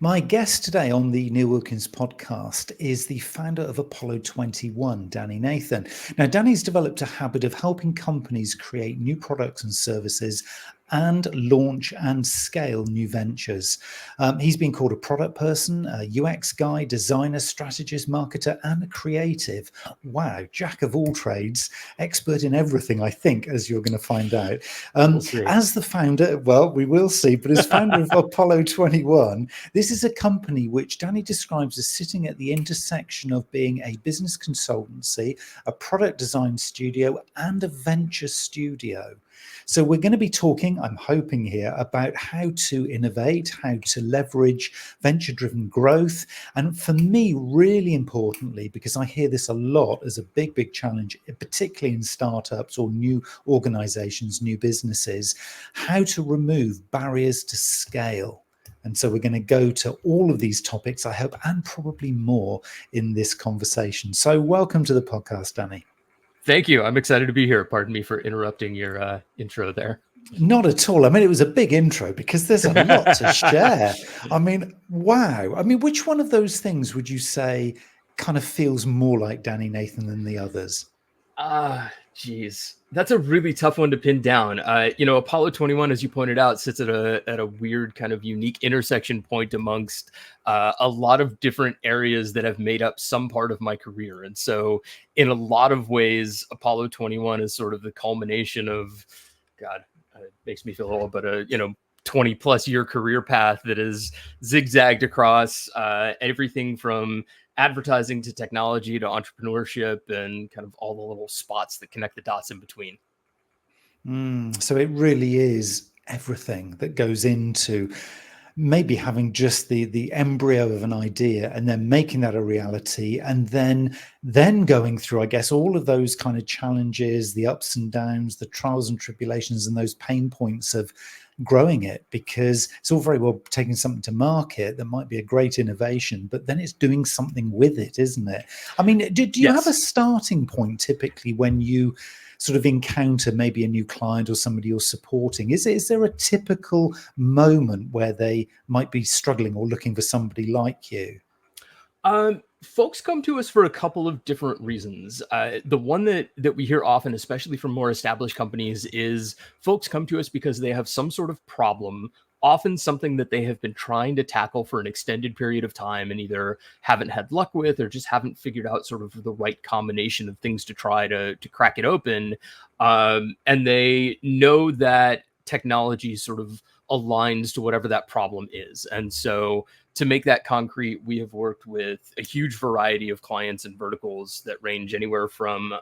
My guest today on the Neil Wilkins podcast is the founder of Apollo 21, Danny Nathan. Now, Danny's developed a habit of helping companies create new products and services and launch and scale new ventures. He's been called a product person, a UX guy, designer, strategist, marketer, and a creative. Wow, jack of all trades, expert in everything, I think, as you're going to find out. We'll see. As the founder, well, we will see, but as founder of Apollo 21, this is a company which Danny describes as sitting at the intersection of being a business consultancy, a product design studio, and a venture studio. So we're going to be talking, I'm hoping here, about how to innovate, how to leverage venture-driven growth. And for me, really importantly, because I hear this a lot as a big, big challenge, particularly in startups or new organizations, new businesses, how to remove barriers to scale. And so we're going to go to all of these topics, I hope, and probably more in this conversation. So welcome to the podcast, Danny. Thank you. I'm excited to be here. Pardon me for interrupting your intro there. Not at all. I mean, it was a big intro because there's a lot to share. I mean, wow. I mean, which one of those things would you say kind of feels more like Danny Nathan than the others? Geez, that's a really tough one to pin down. Apollo 21, as you pointed out, sits at a weird kind of unique intersection point amongst a lot of different areas that have made up some part of my career. And so in a lot of ways, Apollo 21 is sort of the culmination of, God, it makes me feel old, but 20 plus year career path that is zigzagged across everything from advertising to technology to entrepreneurship and kind of all the little spots that connect the dots in between. So it really is everything that goes into maybe having just the embryo of an idea and then making that a reality, and then going through, I guess, all of those kind of challenges, the ups and downs, the trials and tribulations, and those pain points of growing it, because it's all very well taking something to market that might be a great innovation, but then it's doing something with it, isn't it? I mean, do you have a starting point typically when you sort of encounter maybe a new client or somebody you're supporting? Is there a typical moment where they might be struggling or looking for somebody like you? Folks come to us for a couple of different reasons. The one that we hear often, especially from more established companies, is folks come to us because they have some sort of problem, often something that they have been trying to tackle for an extended period of time and either haven't had luck with or just haven't figured out sort of the right combination of things to try to crack it open. And they know that technology sort of aligns to whatever that problem is. And so to make that concrete, we have worked with a huge variety of clients and verticals that range anywhere from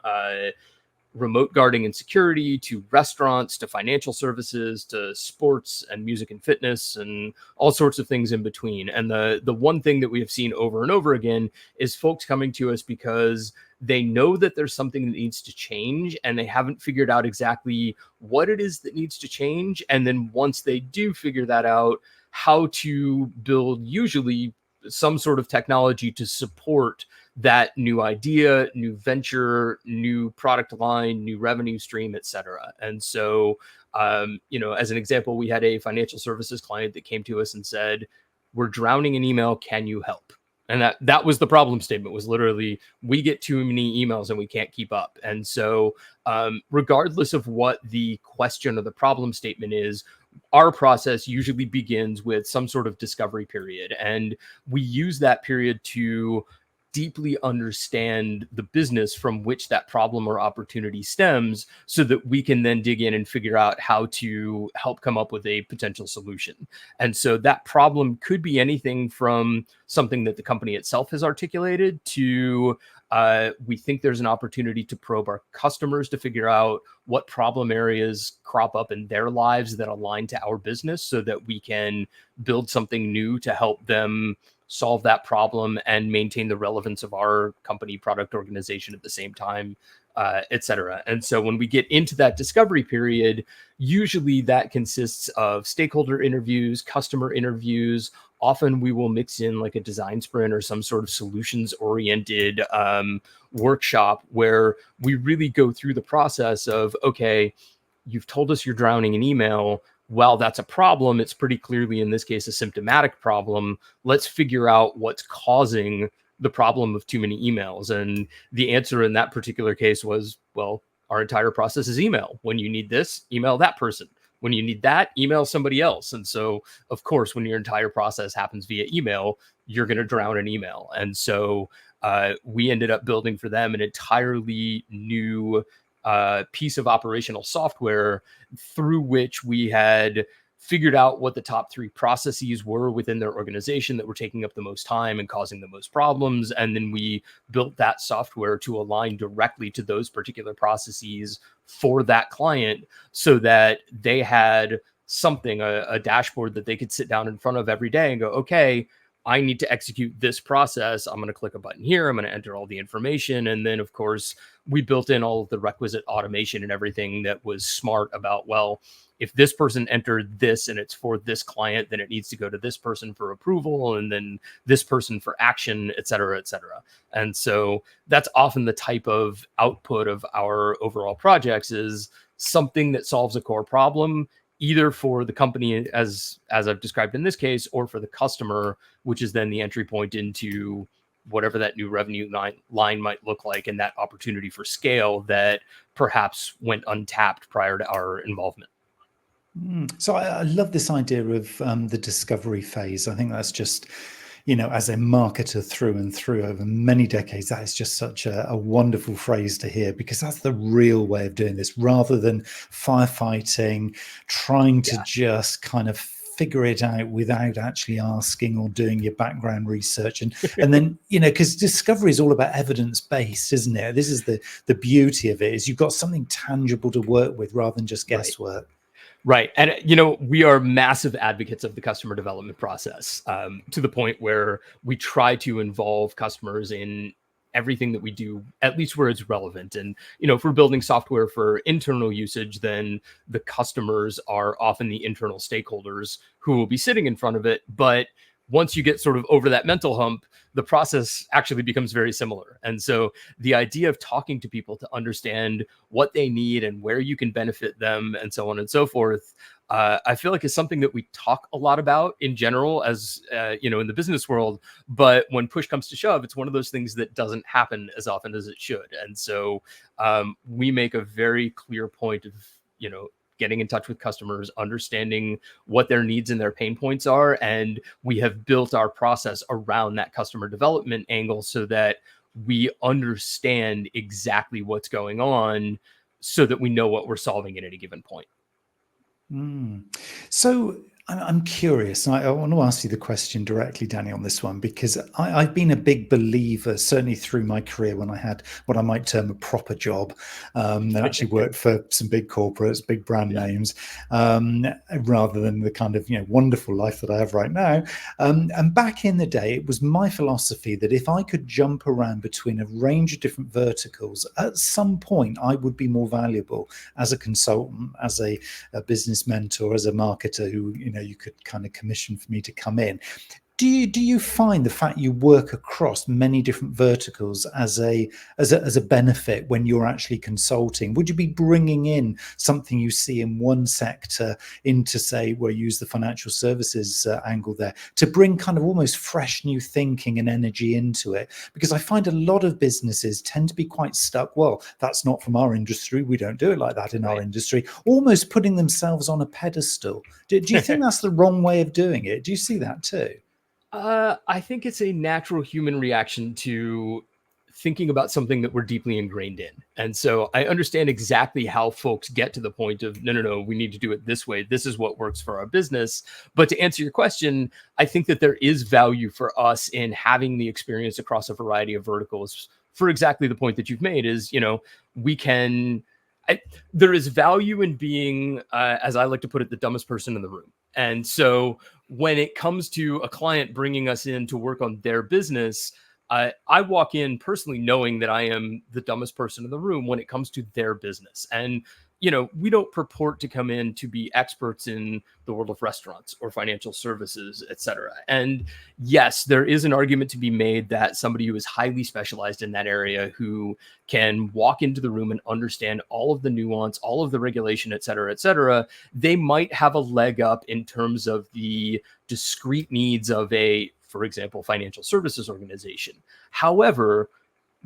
remote guarding and security to restaurants to financial services to sports and music and fitness and all sorts of things in between. And the one thing that we have seen over and over again is folks coming to us because they know that there's something that needs to change and they haven't figured out exactly what it is that needs to change. And then once they do figure that out, how to build usually some sort of technology to support that new idea, new venture, new product line, new revenue stream, et cetera. And so, as an example, we had a financial services client that came to us and said, "We're drowning in email. Can you help?" And that was the problem statement, was literally, we get too many emails and we can't keep up. And so regardless of what the question or the problem statement is, our process usually begins with some sort of discovery period. And we use that period to deeply understand the business from which that problem or opportunity stems so that we can then dig in and figure out how to help come up with a potential solution. And so that problem could be anything from something that the company itself has articulated to we think there's an opportunity to probe our customers to figure out what problem areas crop up in their lives that align to our business so that we can build something new to help them solve that problem and maintain the relevance of our company, product, organization at the same time, et cetera. And so when we get into that discovery period, usually that consists of stakeholder interviews, customer interviews. Often we will mix in like a design sprint or some sort of solutions oriented workshop where we really go through the process of, okay, you've told us you're drowning in email. well, that's a problem. It's pretty clearly, in this case, a symptomatic problem. Let's figure out what's causing the problem of too many emails. And the answer in that particular case was, well, our entire process is email. When you need this, email that person. When you need that, email somebody else. And so, of course, when your entire process happens via email, you're going to drown in email. And so we ended up building for them an entirely new piece of operational software through which we had figured out what the top 3 processes were within their organization that were taking up the most time and causing the most problems. And then we built that software to align directly to those particular processes for that client, so that they had something, a dashboard that they could sit down in front of every day and go, okay, I need to execute this process. I'm going to click a button here. I'm going to enter all the information. And then, of course, we built in all of the requisite automation and everything that was smart about, well, if this person entered this and it's for this client, then it needs to go to this person for approval, and then this person for action, et cetera, et cetera. And so that's often the type of output of our overall projects, is something that solves a core problem, either for the company as I've described in this case, or for the customer, which is then the entry point into whatever that new revenue line might look like, and that opportunity for scale that perhaps went untapped prior to our involvement. So I love this idea of the discovery phase. I think that's just, as a marketer through and through over many decades, that is just such a wonderful phrase to hear, because that's the real way of doing this, rather than firefighting, trying to just kind of figure it out without actually asking or doing your background research. And then, because discovery is all about evidence-based, isn't it? This is the beauty of it, is you've got something tangible to work with rather than just guesswork. Right. And, we are massive advocates of the customer development process, to the point where we try to involve customers in everything that we do, at least where it's relevant. And, if we're building software for internal usage, then the customers are often the internal stakeholders who will be sitting in front of it. But once you get sort of over that mental hump, the process actually becomes very similar. And so the idea of talking to people to understand what they need and where you can benefit them and so on and so forth, I feel like is something that we talk a lot about in general, as in the business world. But when push comes to shove, it's one of those things that doesn't happen as often as it should. And so we make a very clear point of, getting in touch with customers, understanding what their needs and their pain points are. And we have built our process around that customer development angle so that we understand exactly what's going on, so that we know what we're solving at any given point. So I'm curious. I want to ask you the question directly, Danny, on this one, because I've been a big believer, certainly through my career, when I had what I might term a proper job, that actually worked for some big corporates, big brand names, rather than the kind of wonderful life that I have right now. And back in the day, it was my philosophy that if I could jump around between a range of different verticals, at some point I would be more valuable as a consultant, as a business mentor, as a marketer who you could kind of commission for me to come in. Do you find the fact you work across many different verticals as a benefit when you're actually consulting? Would you be bringing in something you see in one sector into, say, where you use the financial services angle there, to bring kind of almost fresh new thinking and energy into it? Because I find a lot of businesses tend to be quite stuck. Well, that's not from our industry. We don't do it like that in our industry. Almost putting themselves on a pedestal. Do you think that's the wrong way of doing it? Do you see that too? I think it's a natural human reaction to thinking about something that we're deeply ingrained in. And so I understand exactly how folks get to the point of, no, we need to do it this way. This is what works for our business. But to answer your question, I think that there is value for us in having the experience across a variety of verticals, for exactly the point that you've made, is, there is value in being, as I like to put it, the dumbest person in the room. And so when it comes to a client bringing us in to work on their business, I walk in personally knowing that I am the dumbest person in the room when it comes to their business. And we don't purport to come in to be experts in the world of restaurants or financial services, et cetera. And yes, there is an argument to be made that somebody who is highly specialized in that area, who can walk into the room and understand all of the nuance, all of the regulation, et cetera, they might have a leg up in terms of the discrete needs of a, for example, financial services organization. However,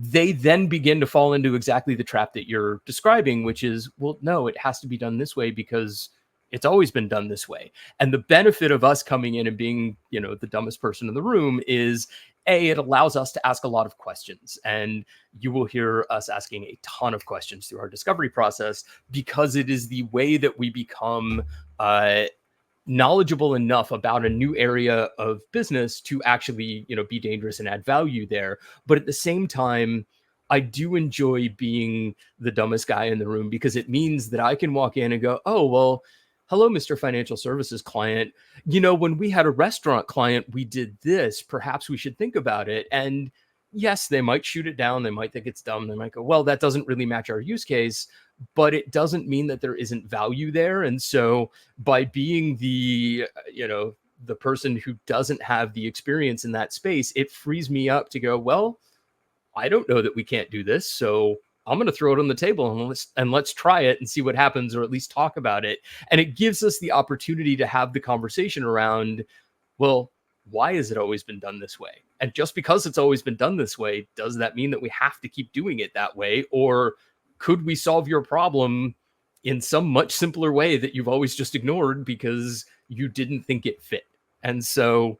they then begin to fall into exactly the trap that you're describing, which is, well, no, it has to be done this way because it's always been done this way. And the benefit of us coming in and being, the dumbest person in the room is, A, it allows us to ask a lot of questions. And you will hear us asking a ton of questions through our discovery process, because it is the way that we become knowledgeable enough about a new area of business to actually, be dangerous and add value there. But at the same time, I do enjoy being the dumbest guy in the room, because it means that I can walk in and go, oh, well, hello, Mr. Financial Services client. When we had a restaurant client, we did this. Perhaps we should think about it. And yes, they might shoot it down. They might think it's dumb. They might go, well, that doesn't really match our use case. But it doesn't mean that there isn't value there. And so by being the person who doesn't have the experience in that space, it frees me up to go, well, I don't know that we can't do this. So I'm going to throw it on the table and let's try it and see what happens, or at least talk about it. And it gives us the opportunity to have the conversation around, well, why has it always been done this way? And just because it's always been done this way, does that mean that we have to keep doing it that way? Or could we solve your problem in some much simpler way that you've always just ignored because you didn't think it fit? And so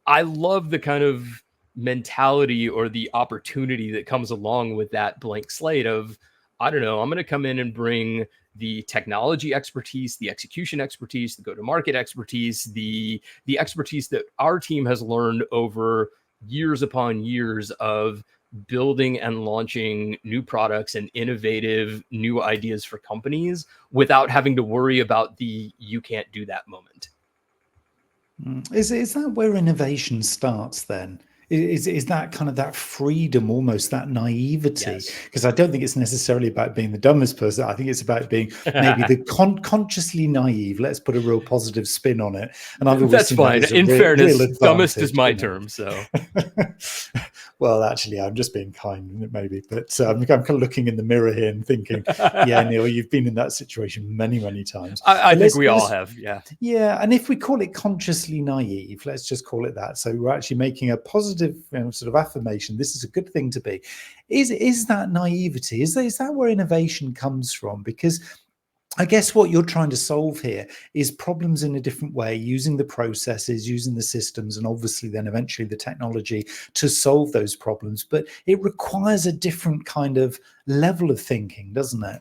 I love the kind of mentality or the opportunity that comes along with that blank slate of, I don't know, I'm going to come in and bring the technology expertise, the execution expertise, the go-to-market expertise, the expertise that our team has learned over years upon years of building and launching new products and innovative new ideas for companies without having to worry about the you can't do that moment. Is that where innovation starts then? Is that kind of that freedom, almost that naivety? Because I don't think it's necessarily about being the dumbest person. I think it's about being maybe the consciously naive. Let's put a real positive spin on it. And I've always That's fine. In fairness, dumbest is my term. So, well, actually, I'm just being kind, maybe. But I'm kind of looking in the mirror here and thinking, yeah, Neil, you've been in that situation many, many times. I think we all have. Yeah. Yeah. And if we call it consciously naive, let's just call it that. So we're actually making a positive sort of affirmation. This is a good thing to be. Is that naivety? Is that where innovation comes from? Because I guess what you're trying to solve here is problems in a different way, using the processes, using the systems, and obviously then eventually the technology to solve those problems. But it requires a different kind of level of thinking, doesn't it?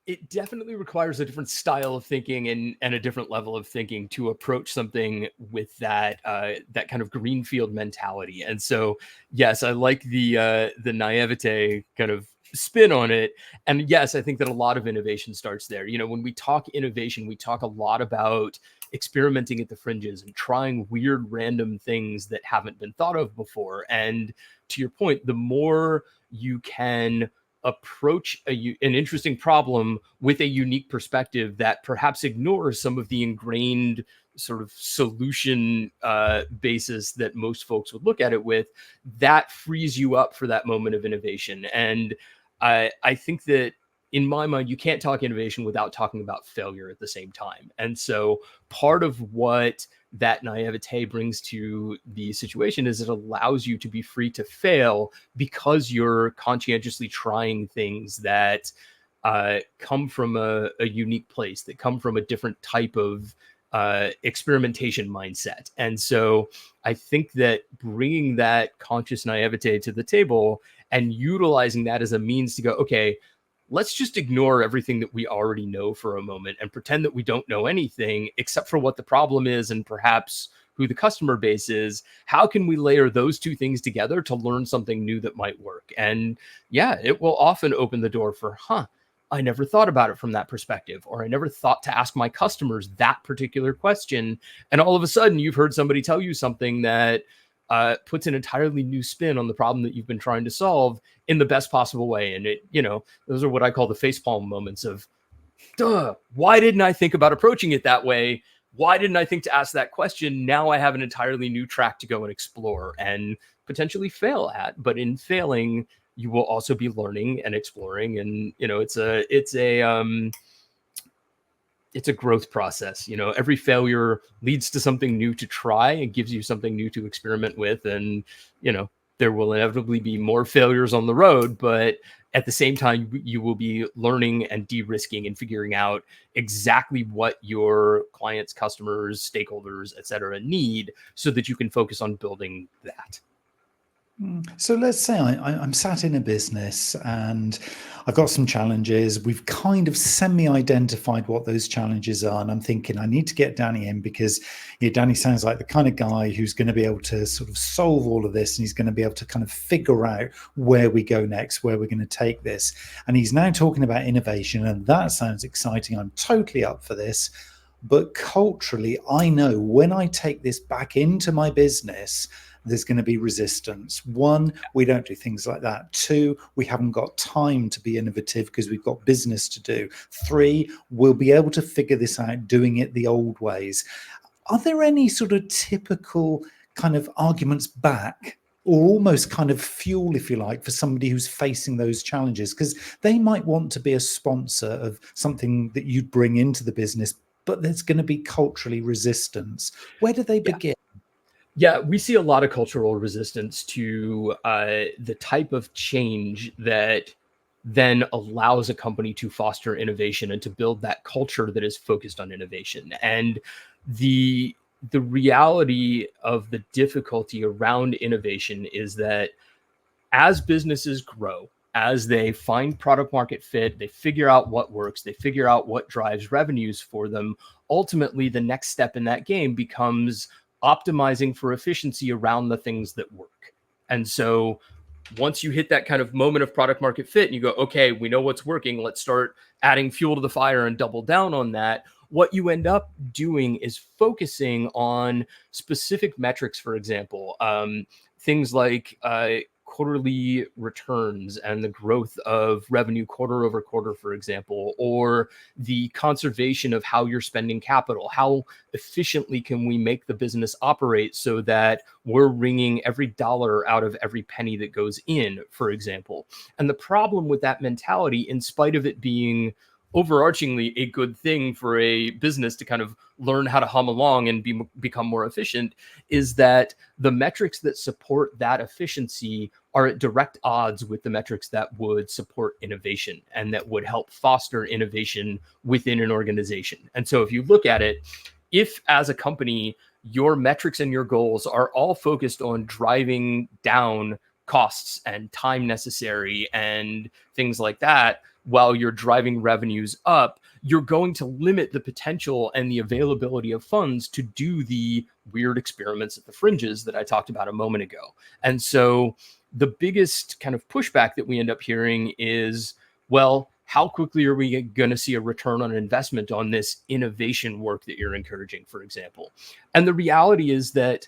It definitely requires a different style of thinking and a different level of thinking to approach something with that kind of greenfield mentality. And so, yes, I like the naivete kind of spin on it. And yes, I think that a lot of innovation starts there. When we talk innovation, we talk a lot about experimenting at the fringes and trying weird, random things that haven't been thought of before. And to your point, the more you can approach an interesting problem with a unique perspective that perhaps ignores some of the ingrained sort of solution basis that most folks would look at it with, that frees you up for that moment of innovation. And I think that in my mind, you can't talk innovation without talking about failure at the same time. And so part of what that naivete brings to the situation is it allows you to be free to fail because you're conscientiously trying things that come from a unique place, that come from a different type of experimentation mindset. And so I think that bringing that conscious naivete to the table and utilizing that as a means to go, okay, let's just ignore everything that we already know for a moment and pretend that we don't know anything except for what the problem is and perhaps who the customer base is. How can we layer those two things together to learn something new that might work? And yeah, it will often open the door for, I never thought about it from that perspective, or I never thought to ask my customers that particular question. And all of a sudden you've heard somebody tell you something that puts an entirely new spin on the problem that you've been trying to solve in the best possible way. And it, those are what I call the facepalm moments of, Duh, why didn't I think about approaching it that way? Why didn't I think to ask that question? Now I have an entirely new track to go and explore and potentially fail at. But in failing, you will also be learning and exploring. And, it's a growth process. Every failure leads to something new to try and gives you something new to experiment with. And, there will inevitably be more failures on the road, but at the same time, you will be learning and de-risking and figuring out exactly what your clients, customers, stakeholders, et cetera, need so that you can focus on building that. So let's say I'm sat in a business and I've got some challenges. We've kind of semi-identified what those challenges are. And I'm thinking I need to get Danny in because Danny sounds like the kind of guy who's going to be able to sort of solve all of this. And he's going to be able to kind of figure out where we go next, where we're going to take this. And he's now talking about innovation. And that sounds exciting. I'm totally up for this. But culturally, I know when I take this back into my business, there's going to be resistance. One, we don't do things like that. Two, we haven't got time to be innovative because we've got business to do. Three, we'll be able to figure this out doing it the old ways. Are there any sort of typical kind of arguments back or almost kind of fuel, if you like, for somebody who's facing those challenges? Because they might want to be a sponsor of something that you'd bring into the business, but there's going to be culturally resistance. Where do they begin? Yeah, we see a lot of cultural resistance to the type of change that then allows a company to foster innovation and to build that culture that is focused on innovation. And the reality of the difficulty around innovation is that as businesses grow, as they find product market fit, they figure out what works, they figure out what drives revenues for them. Ultimately, the next step in that game becomes optimizing for efficiency around the things that work. And so once you hit that kind of moment of product market fit and you go, okay, we know what's working, let's start adding fuel to the fire and double down on that. What you end up doing is focusing on specific metrics, for example, things like quarterly returns and the growth of revenue quarter over quarter, for example, or the conservation of how you're spending capital. How efficiently can we make the business operate so that we're wringing every dollar out of every penny that goes in, for example? And the problem with that mentality, in spite of it being overarchingly a good thing for a business to kind of learn how to hum along and become more efficient, is that the metrics that support that efficiency are at direct odds with the metrics that would support innovation and that would help foster innovation within an organization. And so if you look at it, if as a company, your metrics and your goals are all focused on driving down costs and time necessary and things like that, while you're driving revenues up, you're going to limit the potential and the availability of funds to do the weird experiments at the fringes that I talked about a moment ago. And so the biggest kind of pushback that we end up hearing is, well, how quickly are we going to see a return on investment on this innovation work that you're encouraging, for example? And the reality is that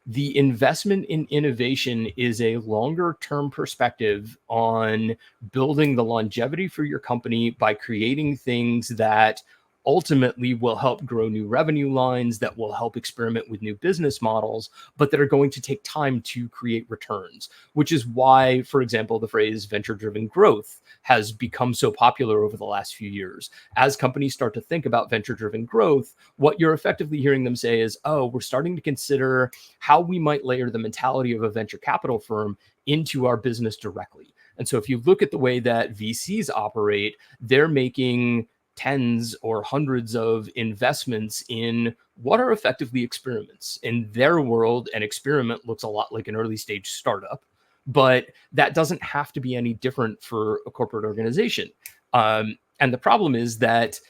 the investment in innovation is a longer term perspective on building the longevity for your company by creating things that ultimately will help grow new revenue lines, that will help experiment with new business models, but that are going to take time to create returns, which is why, for example, the phrase venture-driven growth has become so popular over the last few years. As companies start to think about venture-driven growth, what you're effectively hearing them say is, oh, we're starting to consider how we might layer the mentality of a venture capital firm into our business directly. And so if you look at the way that VCs operate, they're making tens or hundreds of investments in what are effectively experiments. In their world, an experiment looks a lot like an early stage startup, but that doesn't have to be any different for a corporate organization. And the problem is that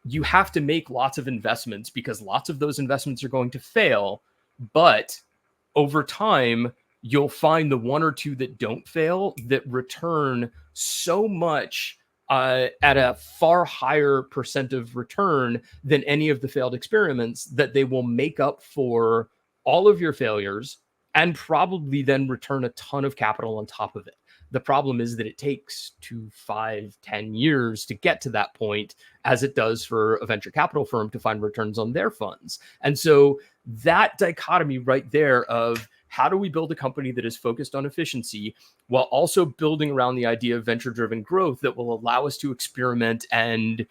you have to make lots of investments because lots of those investments are going to fail. But over time, you'll find the one or two that don't fail that return so much at a far higher percent of return than any of the failed experiments that they will make up for all of your failures and probably then return a ton of capital on top of it. The problem is that it takes 2, 5, 10 years to get to that point, as it does for a venture capital firm to find returns on their funds. And so that dichotomy right there of how do we build a company that is focused on efficiency while also building around the idea of venture-driven growth that will allow us to experiment and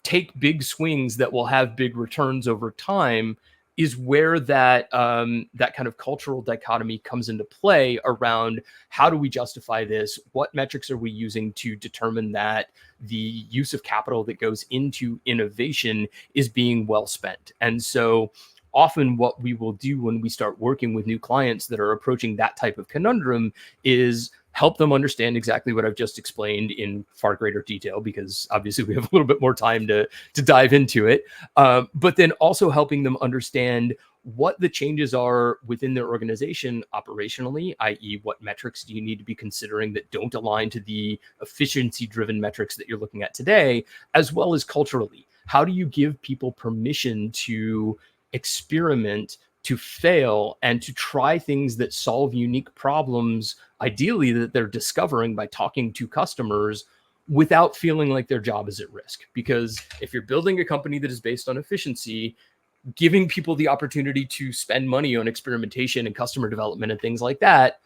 take big swings that will have big returns over time, is where that that kind of cultural dichotomy comes into play around how do we justify this? What metrics are we using to determine that the use of capital that goes into innovation is being well spent? And so often what we will do when we start working with new clients that are approaching that type of conundrum is help them understand exactly what I've just explained in far greater detail, because obviously we have a little bit more time to dive into it. But then also helping them understand what the changes are within their organization operationally, i.e. what metrics do you need to be considering that don't align to the efficiency-driven metrics that you're looking at today, as well as culturally. How do you give people permission to experiment, to fail, and to try things that solve unique problems, ideally that they're discovering by talking to customers, without feeling like their job is at risk? Because if you're building a company that is based on efficiency, giving people the opportunity to spend money on experimentation and customer development and things like that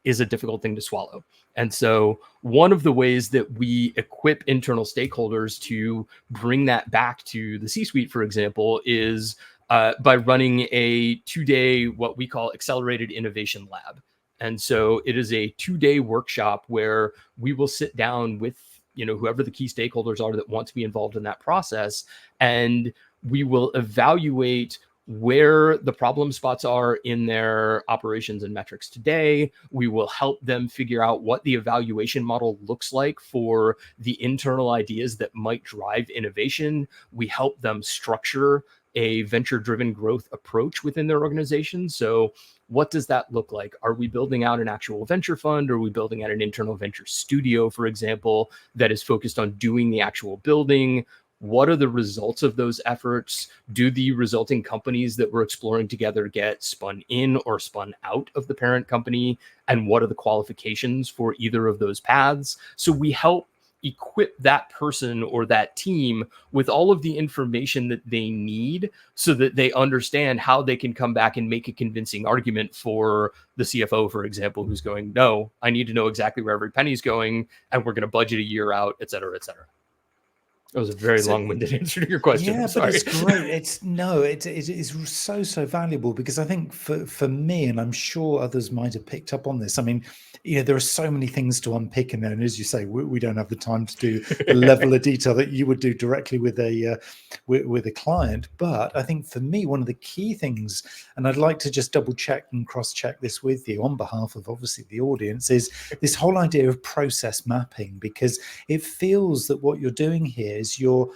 is a difficult thing to swallow. And so one of the ways that we equip internal stakeholders to bring that back to the C-suite, for example, is by running a 2-day, what we call accelerated innovation lab. And so it is a 2-day workshop where we will sit down with, whoever the key stakeholders are that want to be involved in that process. And we will evaluate where the problem spots are in their operations and metrics today. We will help them figure out what the evaluation model looks like for the internal ideas that might drive innovation. We help them structure a venture-driven growth approach within their organization. So what does that look like? Are we building out an actual venture fund? Are we building out an internal venture studio, for example, that is focused on doing the actual building? What are the results of those efforts? Do the resulting companies that we're exploring together get spun in or spun out of the parent company? And what are the qualifications for either of those paths? So we help equip that person or that team with all of the information that they need so that they understand how they can come back and make a convincing argument for the CFO, for example, who's going, no, I need to know exactly where every penny's going, and we're going to budget a year out, et cetera, et cetera. That was a very long-winded answer to your question. Yeah, I'm sorry. but it's great. It's so valuable, because I think for me, and I'm sure others might have picked up on this. I mean, there are so many things to unpick in there, and as you say, we don't have the time to do the level of detail that you would do directly with a client. But I think for me, one of the key things, and I'd like to just double check and cross check this with you on behalf of obviously the audience, is this whole idea of process mapping, because it feels that what you're doing here is you're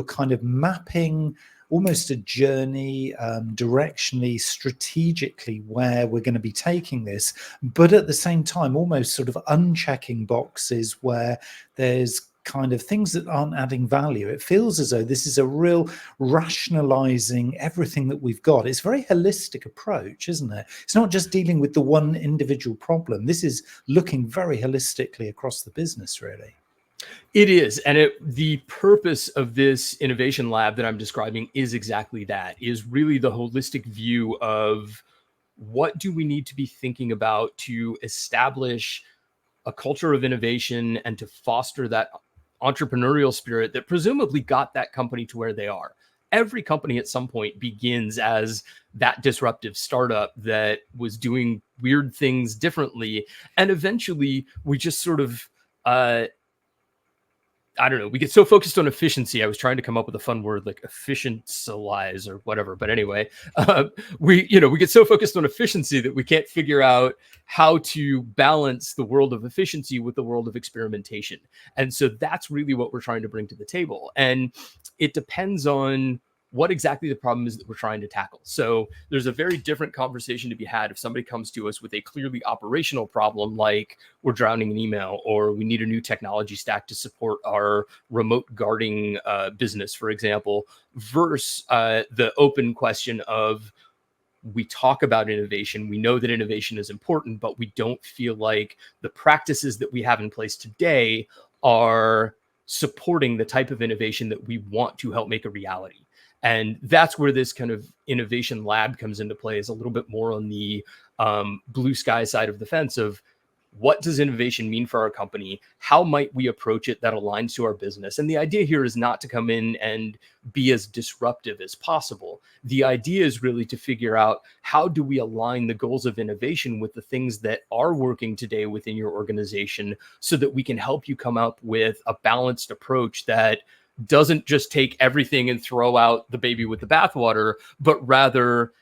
kind of mapping almost a journey, directionally, strategically, where we're going to be taking this, but at the same time almost sort of unchecking boxes where there's kind of things that aren't adding value. It feels as though this is a real rationalizing everything that we've got. It's a very holistic approach, isn't it? It's not just dealing with the one individual problem. This is looking very holistically across the business, really. It is. And the purpose of this innovation lab that I'm describing is exactly that, is really the holistic view of what do we need to be thinking about to establish a culture of innovation and to foster that entrepreneurial spirit that presumably got that company to where they are. Every company at some point begins as that disruptive startup that was doing weird things differently. And eventually we just sort of, I don't know, we get so focused on efficiency. I was trying to come up with a fun word like efficientialize or whatever. But anyway, we get so focused on efficiency that we can't figure out how to balance the world of efficiency with the world of experimentation. And so that's really what we're trying to bring to the table. And it depends on what exactly the problem is that we're trying to tackle. So there's a very different conversation to be had if somebody comes to us with a clearly operational problem, like we're drowning in email, or we need a new technology stack to support our remote guarding business, for example, versus the open question of we talk about innovation. We know that innovation is important, but we don't feel like the practices that we have in place today are supporting the type of innovation that we want to help make a reality. And that's where this kind of innovation lab comes into play, is a little bit more on the blue sky side of the fence of, what does innovation mean for our company? How might we approach it that aligns to our business? And the idea here is not to come in and be as disruptive as possible. The idea is really to figure out, how do we align the goals of innovation with the things that are working today within your organization, so that we can help you come up with a balanced approach that doesn't just take everything and throw out the baby with the bathwater, but rather,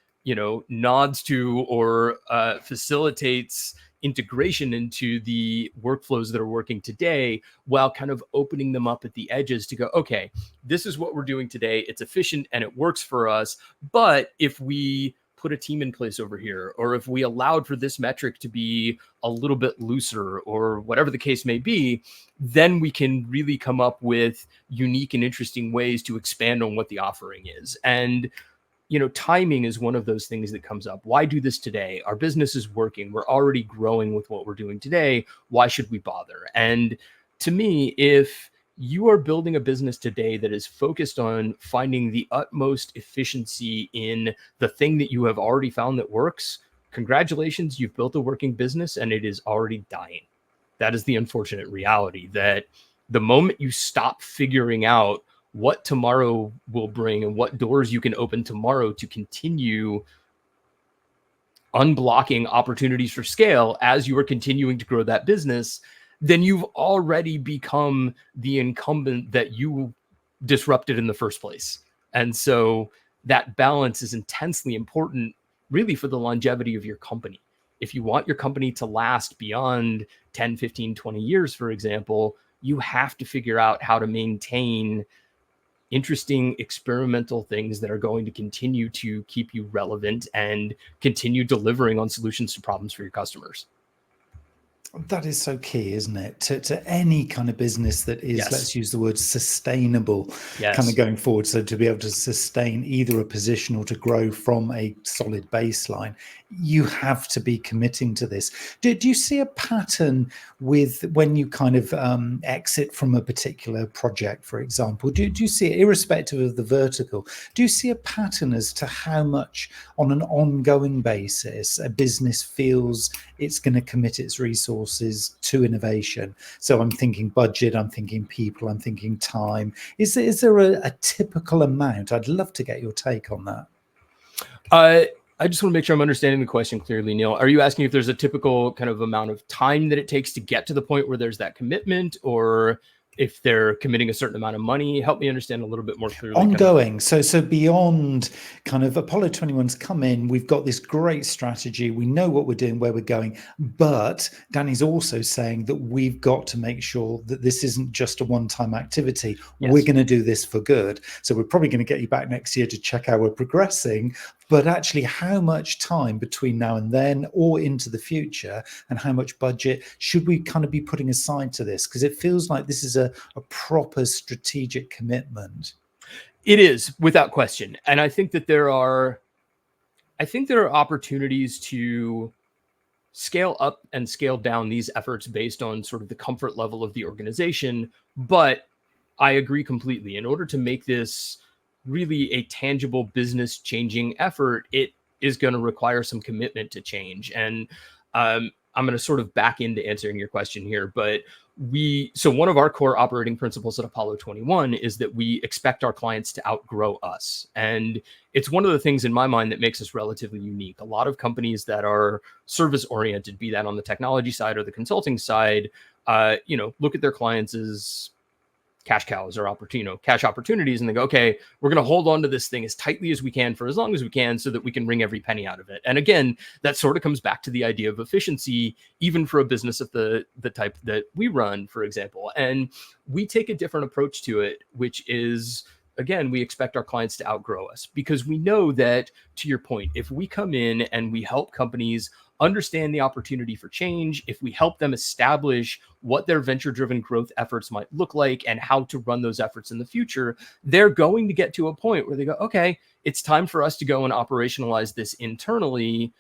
nods to or facilitates integration into the workflows that are working today, while kind of opening them up at the edges to go, okay, this is what we're doing today. It's efficient and it works for us. But if we put a team in place over here, or if we allowed for this metric to be a little bit looser, or whatever the case may be, then we can really come up with unique and interesting ways to expand on what the offering is. And timing is one of those things that comes up. Why do this today? Our business is working. We're already growing with what we're doing today. Why should we bother? And to me, if you are building a business today that is focused on finding the utmost efficiency in the thing that you have already found that works, congratulations, you've built a working business and it is already dying. That is the unfortunate reality, that the moment you stop figuring out what tomorrow will bring and what doors you can open tomorrow to continue unblocking opportunities for scale as you are continuing to grow that business, then you've already become the incumbent that you disrupted in the first place. And so that balance is intensely important, really, for the longevity of your company. If you want your company to last beyond 10, 15, 20 years, for example, you have to figure out how to maintain interesting experimental things that are going to continue to keep you relevant and continue delivering on solutions to problems for your customers. That is so key, isn't it? To any kind of business that is, Yes. let's use the word sustainable, Yes. kind of going forward. So to be able to sustain either a position or to grow from a solid baseline, you have to be committing to this. Do you see a pattern with when you kind of exit from a particular project, for example? Do you see it, irrespective of the vertical, do you see a pattern as to how much on an ongoing basis a business feels it's going to commit its resources to innovation? So I'm thinking budget, I'm thinking people, I'm thinking time. Is there a typical amount? I'd love to get your take on that. I just want to make sure I'm understanding the question clearly, Neil. Are you asking if there's a typical kind of amount of time that it takes to get to the point where there's that commitment, or if they're committing a certain amount of money? Help me understand a little bit more clearly. Ongoing. So beyond kind of Apollo 21's come in, we've got this great strategy. We know what we're doing, where we're going. But Danny's also saying that we've got to make sure that this isn't just a one-time activity. Yes. We're going to do this for good. So we're probably going to get you back next year to check how we're progressing. But actually, how much time between now and then or into the future, and how much budget should we kind of be putting aside to this? Because it feels like this is a proper strategic commitment. It is, without question. And I think that there are opportunities to scale up and scale down these efforts based on sort of the comfort level of the organization. But I agree completely. In order to make this really a tangible business changing effort, it is going to require some commitment to change. And I'm going to sort of back into answering your question here, but so one of our core operating principles at Apollo 21 is that we expect our clients to outgrow us. And it's one of the things in my mind that makes us relatively unique. A lot of companies that are service oriented, be that on the technology side or the consulting side, look at their clients as cash cows or cash opportunities, and they go, okay, we're going to hold on to this thing as tightly as we can for as long as we can so that we can wring every penny out of it. And again, that sort of comes back to the idea of efficiency, even for a business of the type that we run, for example. And we take a different approach to it, which is again, we expect our clients to outgrow us, because we know that, to your point, if we come in and we help companies understand the opportunity for change, if we help them establish what their venture-driven growth efforts might look like and how to run those efforts in the future, they're going to get to a point where they go, okay, it's time for us to go and operationalize this internally.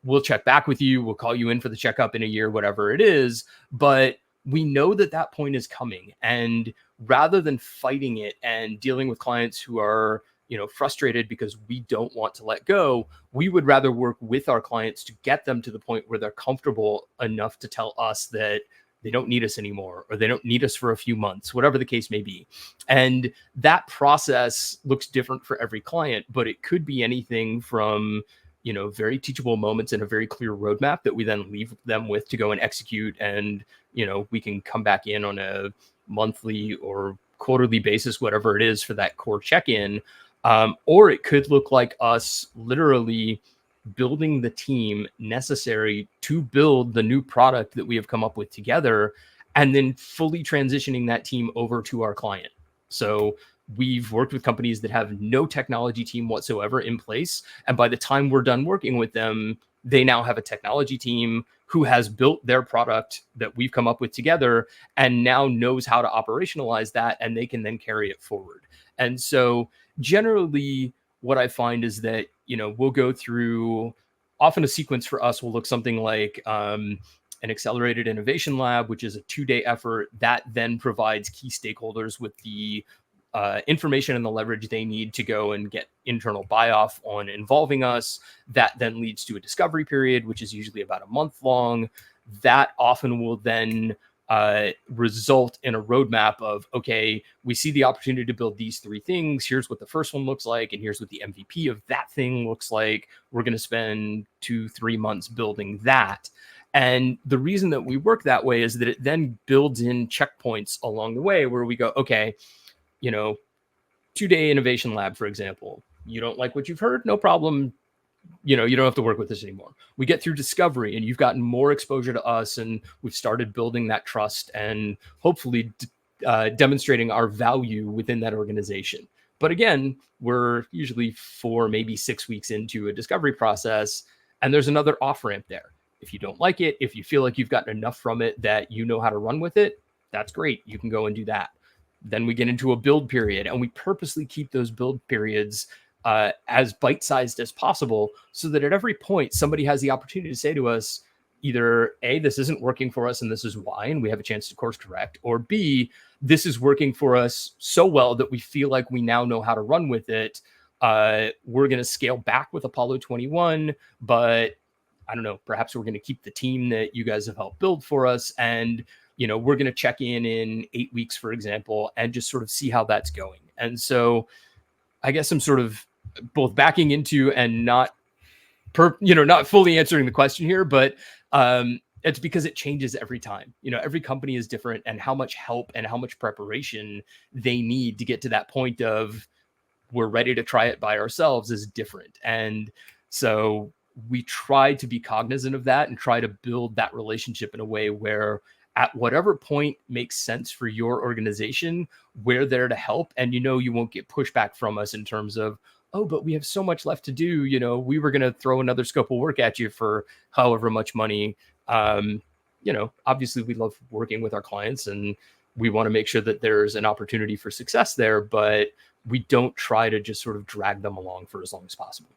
We'll check back with you. We'll call you in for the checkup in a year, whatever it is. But we know that that point is coming. And rather than fighting it and dealing with clients who are, frustrated because we don't want to let go, we would rather work with our clients to get them to the point where they're comfortable enough to tell us that they don't need us anymore, or they don't need us for a few months, whatever the case may be. And that process looks different for every client, but it could be anything from, very teachable moments and a very clear roadmap that we then leave them with to go and execute. And, we can come back in on a monthly or quarterly basis, whatever it is, for that core check-in. Or it could look like us literally building the team necessary to build the new product that we have come up with together, and then fully transitioning that team over to our client. So we've worked with companies that have no technology team whatsoever in place. And by the time we're done working with them, they now have a technology team who has built their product that we've come up with together and now knows how to operationalize that, and they can then carry it forward. And so generally what I find is that, we'll go through, often a sequence for us will look something like an accelerated innovation lab, which is a 2-day effort that then provides key stakeholders with the information and the leverage they need to go and get internal buy-off on involving us. That then leads to a discovery period, which is usually about a month long. That often will then result in a roadmap of, okay, we see the opportunity to build these 3 things. Here's what the first one looks like, and here's what the MVP of that thing looks like. We're going to spend 2-3 months building that. And the reason that we work that way is that it then builds in checkpoints along the way where we go, okay, 2-day innovation lab, for example. You don't like what you've heard? No problem. You don't have to work with this anymore. We get through discovery and you've gotten more exposure to us, and we've started building that trust and hopefully demonstrating our value within that organization. But again, we're usually 4, maybe 6 weeks into a discovery process, and there's another off ramp there. If you don't like it, if you feel like you've gotten enough from it that you know how to run with it, that's great. You can go and do that. Then we get into a build period, and we purposely keep those build periods as bite-sized as possible, so that at every point somebody has the opportunity to say to us, either A, this isn't working for us and this is why, and we have a chance to course correct, or B, this is working for us so well that we feel like we now know how to run with it. We're going to scale back with Apollo 21, but I don't know, perhaps we're going to keep the team that you guys have helped build for us, and we're going to check in 8 weeks, for example, and just sort of see how that's going. And so I guess I'm sort of both backing into and not fully answering the question here, but it's because it changes every time. Every company is different, and how much help and how much preparation they need to get to that point of we're ready to try it by ourselves is different. And so we try to be cognizant of that and try to build that relationship in a way where at whatever point makes sense for your organization, we're there to help. And you won't get pushback from us in terms of, oh, but we have so much left to do. We were going to throw another scope of work at you for however much money. Obviously we love working with our clients and we want to make sure that there's an opportunity for success there, but we don't try to just sort of drag them along for as long as possible.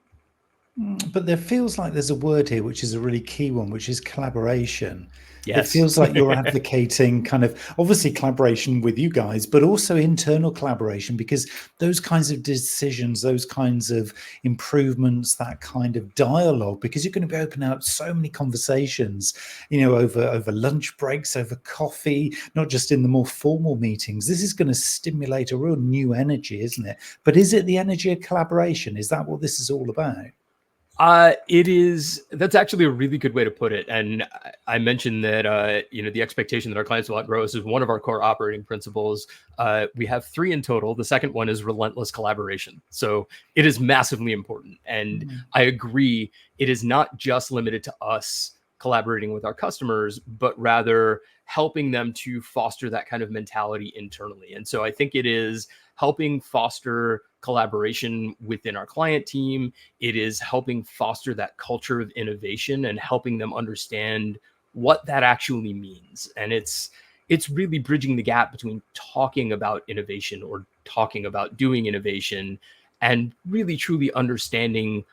But there feels like there's a word here, which is a really key one, which is collaboration. Yes. It feels like you're advocating kind of obviously collaboration with you guys, but also internal collaboration, because those kinds of decisions, those kinds of improvements, that kind of dialogue, because you're going to be opening up so many conversations, over lunch breaks, over coffee, not just in the more formal meetings. This is going to stimulate a real new energy, isn't it? But is it the energy of collaboration? Is that what this is all about? It is. That's actually a really good way to put it. And I mentioned that, the expectation that our clients will outgrow us is one of our core operating principles. We have 3 in total. The second one is relentless collaboration. So it is massively important. And I agree, it is not just limited to us collaborating with our customers, but rather helping them to foster that kind of mentality internally. And so I think it is helping foster collaboration within our client team. It is helping foster that culture of innovation and helping them understand what that actually means. And it's really bridging the gap between talking about innovation or talking about doing innovation and really truly understanding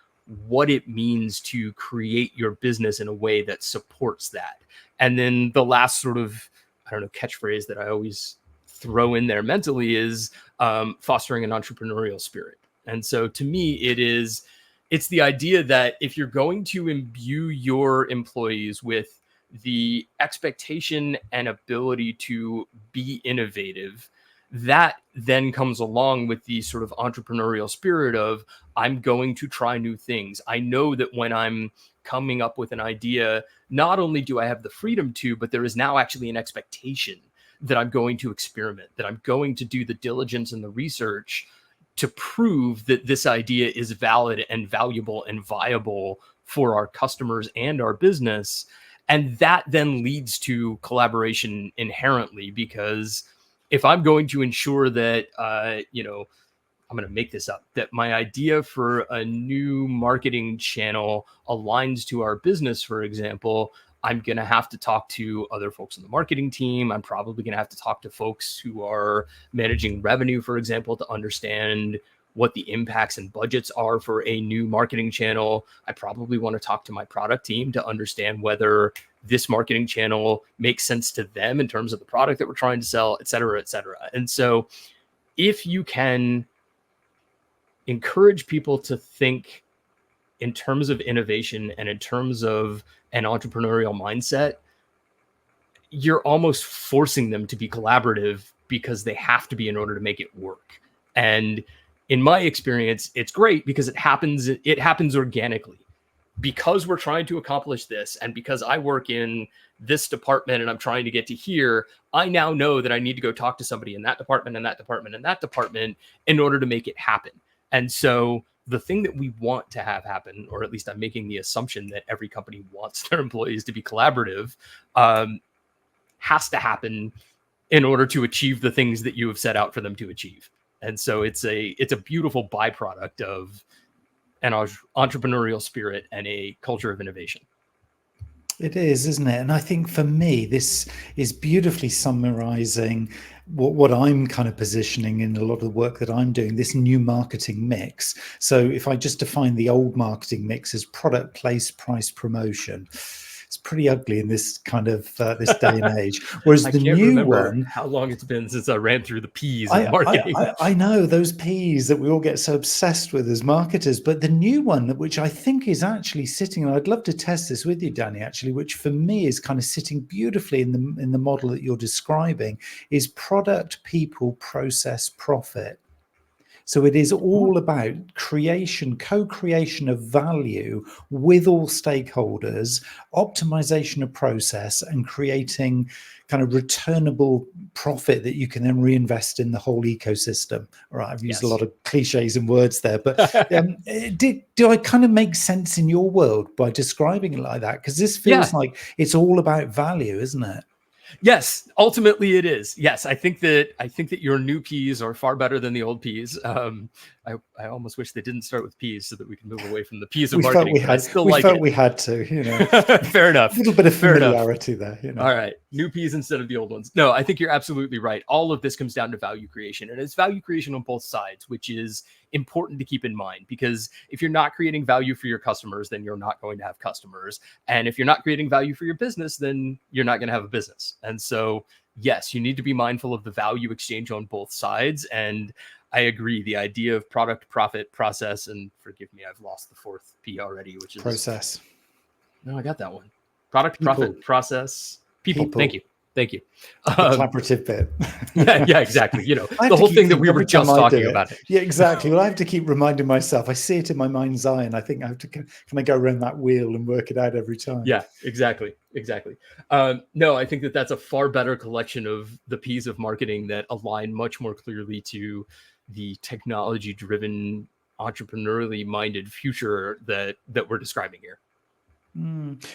what it means to create your business in a way that supports that. And then the last sort of, I don't know, catchphrase that I always throw in there mentally is fostering an entrepreneurial spirit. And so to me, it's the idea that if you're going to imbue your employees with the expectation and ability to be innovative, that then comes along with the sort of entrepreneurial spirit of, I'm going to try new things. I know that when I'm coming up with an idea, not only do I have the freedom to, but there is now actually an expectation that I'm going to experiment, that I'm going to do the diligence and the research to prove that this idea is valid and valuable and viable for our customers and our business. And that then leads to collaboration inherently, because if I'm going to ensure that, I'm going to make this up, that my idea for a new marketing channel aligns to our business, for example, I'm going to have to talk to other folks on the marketing team. I'm probably going to have to talk to folks who are managing revenue, for example, to understand what the impacts and budgets are for a new marketing channel. I probably want to talk to my product team to understand whether this marketing channel makes sense to them in terms of the product that we're trying to sell, et cetera, et cetera. And so if you can encourage people to think in terms of innovation and in terms of an entrepreneurial mindset, you're almost forcing them to be collaborative because they have to be in order to make it work. And in my experience, it's great because it happens organically. Because we're trying to accomplish this, and because I work in this department and I'm trying to get to here, I now know that I need to go talk to somebody in that department and that department and that department in order to make it happen. And so the thing that we want to have happen, or at least I'm making the assumption that every company wants their employees to be collaborative, has to happen in order to achieve the things that you have set out for them to achieve. And so it's a beautiful byproduct of an entrepreneurial spirit and a culture of innovation. It is, isn't it? And I think for me, this is beautifully summarizing what I'm kind of positioning in a lot of the work that I'm doing, this new marketing mix. So if I just define the old marketing mix as product, place, price, promotion, it's pretty ugly in this kind of this day and age. Whereas the new one, how long it's been since I ran through the P's of marketing. I know those P's that we all get so obsessed with as marketers, but the new one, which I think is actually sitting, and I'd love to test this with you, Danny, actually, which for me is kind of sitting beautifully in the model that you're describing, is product, people, process, profit. So it is all about creation, co-creation of value with all stakeholders, optimization of process, and creating kind of returnable profit that you can then reinvest in the whole ecosystem. All right, I've used a lot of cliches and words there, but do I kind of make sense in your world by describing it like that? Because this feels like it's all about value, isn't it? Yes, ultimately it is. Yes, I think that your new P's are far better than the old P's. I almost wish they didn't start with P's so that we can move away from the P's of marketing. We felt we had to, you know. Fair enough. A little bit of familiarity there, you know. All right, new P's instead of the old ones. No, I think you're absolutely right. All of this comes down to value creation, and it's value creation on both sides, which is important to keep in mind, because if you're not creating value for your customers, then you're not going to have customers. And if you're not creating value for your business, then you're not going to have a business. And so, yes, you need to be mindful of the value exchange on both sides. And I agree. The idea of product, profit, process, and forgive me, I've lost the fourth P already, which is process. No, I got that one. Product, profit, process, people. Thank you. Thank you. The collaborative bit. yeah, exactly. You know, the whole thing that we were just talking about. Yeah, exactly. Well, I have to keep reminding myself. I see it in my mind's eye, and I think I have to kind of go around that wheel and work it out every time. Yeah, exactly. No, I think that that's a far better collection of the P's of marketing that align much more clearly to the technology-driven, entrepreneurially minded future that we're describing here.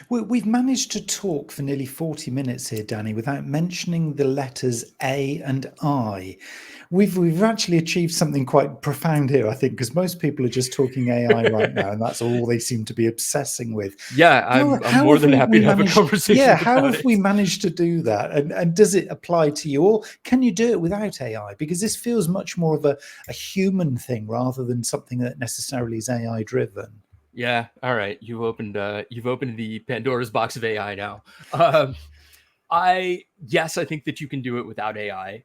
We've managed to talk for nearly 40 minutes here, Danny, without mentioning the letters A and I. We've actually achieved something quite profound here, I think, because most people are just talking AI right now, and that's all they seem to be obsessing with. Yeah, I'm How more have than happy we to have a managed? Yeah, conversation how about have we it. managed to do that? And does it apply to you, or can you do it without AI? Because this feels much more of a human thing rather than something that necessarily is AI driven. Yeah, all right. You've opened the Pandora's box of AI now. Um, I think that you can do it without AI.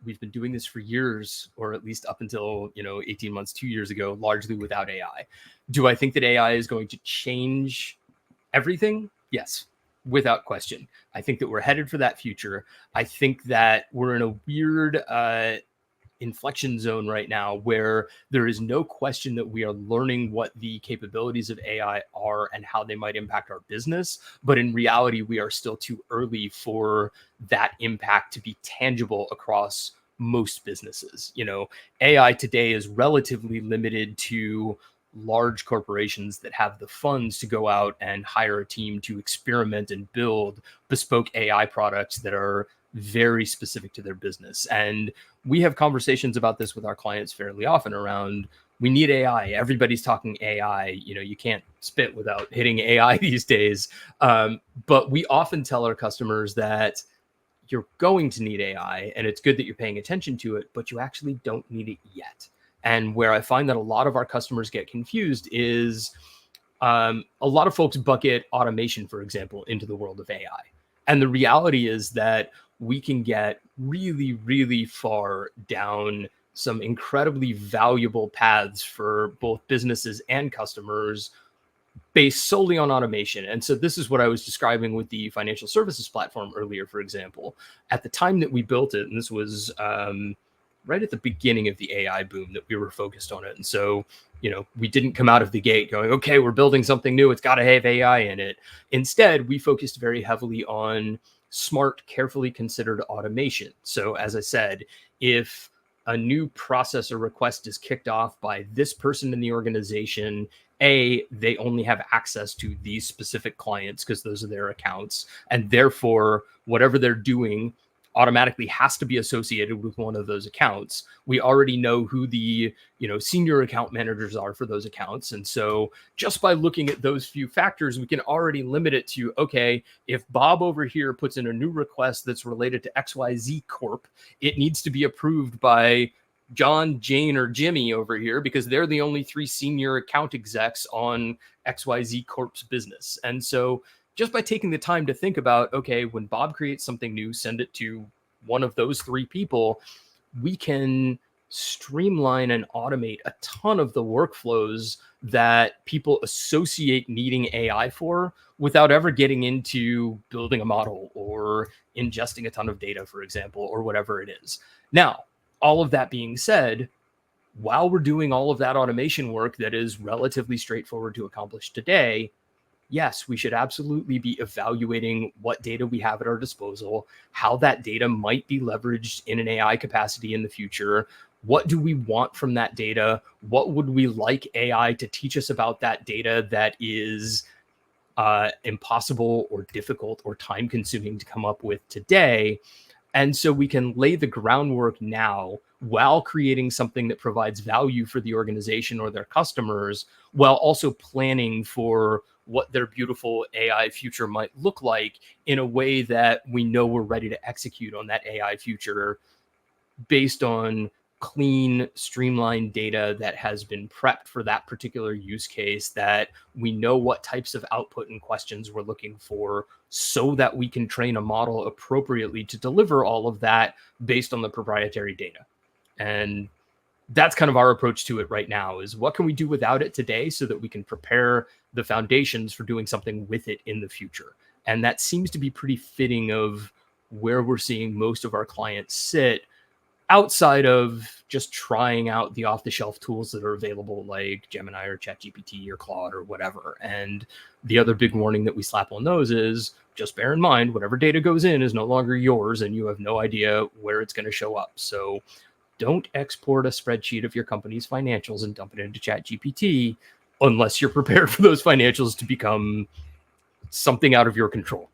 We've been doing this for years, or at least up until 18 months, 2 years ago, largely without AI. Do I think that AI is going to change everything? Yes, without question. I think that we're headed for that future. I think that we're in a weird inflection zone right now where there is no question that we are learning what the capabilities of AI are and how they might impact our business. But in reality, we are still too early for that impact to be tangible across most businesses. AI today is relatively limited to large corporations that have the funds to go out and hire a team to experiment and build bespoke AI products that are very specific to their business. And we have conversations about this with our clients fairly often around, we need AI. Everybody's talking AI. You can't spit without hitting AI these days. But we often tell our customers that you're going to need AI, and it's good that you're paying attention to it, but you actually don't need it yet. And where I find that a lot of our customers get confused is a lot of folks bucket automation, for example, into the world of AI. And the reality is that we can get really, really far down some incredibly valuable paths for both businesses and customers based solely on automation. And so this is what I was describing with the financial services platform earlier, for example. At the time that we built it, and this was right at the beginning of the AI boom that we were focused on it. And so, we didn't come out of the gate going, okay, we're building something new. It's got to have AI in it. Instead, we focused very heavily on smart, carefully considered automation. So as I said, if a new process or request is kicked off by this person in the organization, they only have access to these specific clients because those are their accounts. And therefore, whatever they're doing automatically has to be associated with one of those accounts. We already know who the senior account managers are for those accounts. And so just by looking at those few factors, we can already limit it to, okay, if Bob over here puts in a new request that's related to XYZ Corp, it needs to be approved by John, Jane, or Jimmy over here because they're the only three senior account execs on XYZ Corp's business. And so just by taking the time to think about, okay, when Bob creates something new, send it to one of those three people, we can streamline and automate a ton of the workflows that people associate needing AI for without ever getting into building a model or ingesting a ton of data, for example, or whatever it is. Now, all of that being said, while we're doing all of that automation work that is relatively straightforward to accomplish today, yes, we should absolutely be evaluating what data we have at our disposal, how that data might be leveraged in an AI capacity in the future. What do we want from that data? What would we like AI to teach us about that data that is impossible or difficult or time consuming to come up with today? And so we can lay the groundwork now while creating something that provides value for the organization or their customers, while also planning for what their beautiful AI future might look like in a way that we know we're ready to execute on that AI future based on clean, streamlined data that has been prepped for that particular use case, that we know what types of output and questions we're looking for so that we can train a model appropriately to deliver all of that based on the proprietary data. And that's kind of our approach to it right now, is what can we do without it today so that we can prepare the foundations for doing something with it in the future. And that seems to be pretty fitting of where we're seeing most of our clients sit, outside of just trying out the off-the-shelf tools that are available like Gemini or ChatGPT or Claude or whatever. And the other big warning that we slap on those is just bear in mind, whatever data goes in is no longer yours and you have no idea where it's going to show up. So don't export a spreadsheet of your company's financials and dump it into ChatGPT unless you're prepared for those financials to become something out of your control.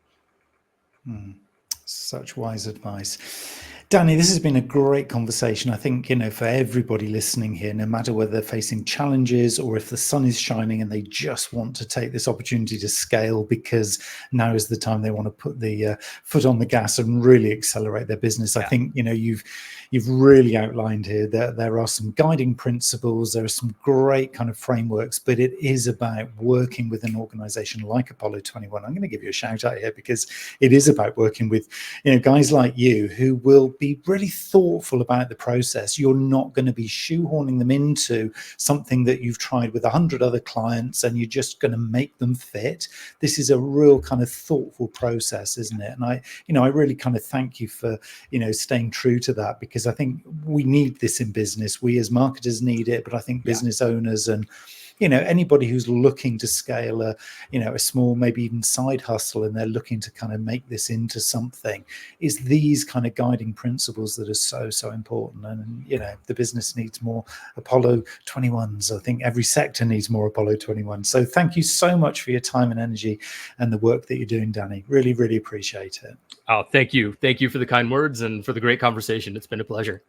Such wise advice. Danny, this has been a great conversation. I think, for everybody listening here, no matter whether they're facing challenges or if the sun is shining and they just want to take this opportunity to scale because now is the time they want to put the foot on the gas and really accelerate their business. I think, you've really outlined here that there are some guiding principles, there are some great kind of frameworks, but it is about working with an organization like Apollo 21. I'm going to give you a shout out here because it is about working with, guys like you who will be really thoughtful about the process. You're not going to be shoehorning them into something that you've tried with 100 other clients and you're just going to make them fit. This is a real kind of thoughtful process, isn't it? And I really kind of thank you for, staying true to that, because I think we need this in business. We as marketers need it, but I think business owners and anybody who's looking to scale a small, maybe even side hustle, and they're looking to kind of make this into something, is these kind of guiding principles that are so important. And, the business needs more Apollo 21s. I think every sector needs more Apollo 21. So thank you so much for your time and energy and the work that you're doing, Danny. Really, really appreciate it. Oh, thank you. Thank you for the kind words and for the great conversation. It's been a pleasure.